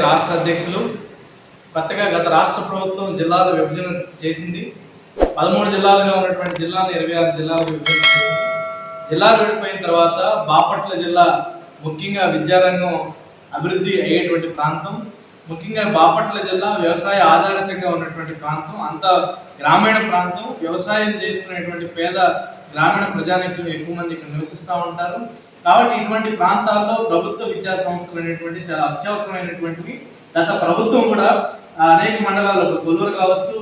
రాష్ట్ర అధ్యక్షులు. కొత్తగా గత రాష్ట్ర ప్రభుత్వం జిల్లాల విభజన చేసింది. 13 జిల్లాలుగా ఉన్నటువంటి జిల్లాలను 26 జిల్లాలకు విభజన చేసింది. జిల్లాలు విడిపోయిన తర్వాత బాపట్ల జిల్లా ముఖ్యంగా విద్యారంగం అభివృద్ధి అయ్యేటువంటి ప్రాంతం. ముఖ్యంగా బాపట్ల జిల్లా వ్యవసాయ ఆధారితంగా ఉన్నటువంటి ప్రాంతం. అంత గ్రామీణ ప్రాంతం. వ్యవసాయం చేసుకునేటువంటి పేద గ్రామీణ ప్రజానికి ఎక్కువ మంది ఇక్కడ నివసిస్తూ ఉంటారు. కాబట్టి ఇటువంటి ప్రాంతాల్లో ప్రభుత్వ విద్యా సంస్థలు అనేటువంటి చాలా అత్యవసరమైనటువంటివి. గత ప్రభుత్వం కూడా అనేక మండలాల్లో కొల్లూరు కావచ్చు,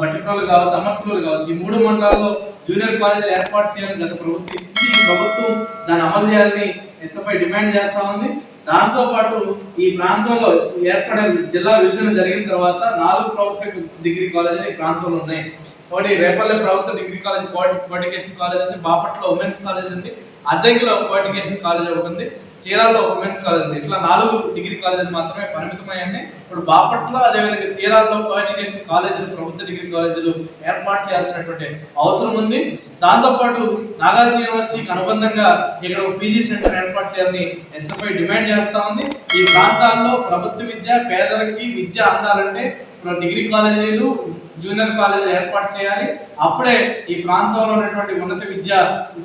బట్టిప్రోలు కావచ్చు, అమర్తలూరు కావచ్చు, ఈ 3 మండలాల్లో జూనియర్ కాలేజీలు ఏర్పాటు చేయాలని గత ప్రభుత్వం ఇచ్చింది. ఈ ప్రభుత్వం దాన్ని అమలు చేయాలని ఎస్ఎఫ్ఐ డిమాండ్ చేస్తూ ఉంది. దాంతోపాటు ఈ ప్రాంతంలో ఏర్పడే జిల్లా విభజన జరిగిన తర్వాత 4 ప్రభుత్వ డిగ్రీ కాలేజీలు ఈ ప్రాంతంలో ఉన్నాయి. ఒకటి రేపల్లె ప్రభుత్వ డిగ్రీ కాలేజ్ కోఎడ్యుకేషన్ కాలేజ్ ఉంది, బాపట్ల ఉమెన్స్ కాలేజ్ ఉంది, అద్దెకిలో కోఎడ్యుకేషన్ కాలేజ్ ఒకటి ఉంది, చీరాల్లో ఉమెన్స్ కాలేజ్ ఉంది. ఇట్లా 4 డిగ్రీ కాలేజీలు మాత్రమే పరిమితమయ్యాయి. ఇప్పుడు బాపట్ల అదేవిధంగా చీరాల్లో కోఎడ్యుకేషన్ కాలేజీలు ప్రభుత్వ డిగ్రీ కాలేజీలు ఏర్పాటు చేయాల్సినటువంటి అవసరం ఉంది. దాంతోపాటు నాగార్జున యూనివర్సిటీకి అనుబంధంగా ఇక్కడ పీజీ సెంటర్ ఏర్పాటు చేయాలని ఎస్ఎఫ్ఐ డిమాండ్ చేస్తా ఉంది. ఈ ప్రాంతాల్లో ప్రభుత్వ విద్య పేదలకి విద్య అందాలంటే డిగ్రీ కాలేజీలు, జూనియర్ కాలేజీలు ఏర్పాటు చేయాలి. అప్పుడే ఈ ప్రాంతంలో ఉన్నటువంటి ఉన్నత విద్య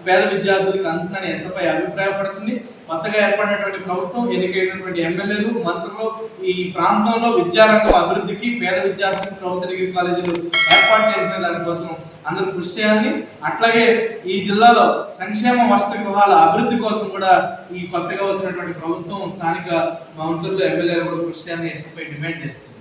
పేద విద్యార్థులకు అందుతుందని ఎస్ఎఫ్ఐ అభిప్రాయపడుతుంది. కొత్తగా ఏర్పడినటువంటి ప్రభుత్వం, ఎన్నికైనటువంటి ఎమ్మెల్యేలు, మంత్రులు ఈ ప్రాంతంలో విద్యారంగం అభివృద్ధికి, పేద విద్యార్థులకు ప్రభుత్వ డిగ్రీ కాలేజీలు ఏర్పాటు చేసిన దానికోసం అందరూ కృషి చేయాలి. అట్లాగే ఈ జిల్లాలో సంక్షేమ వసతి గృహాల అభివృద్ధి కోసం కూడా ఈ కొత్తగా వచ్చినటువంటి ప్రభుత్వం, స్థానిక మంత్రులు, ఎమ్మెల్యేలు కూడా కృషి చేయాలని ఎస్ఎఫ్ఐ డిమాండ్ చేస్తుంది.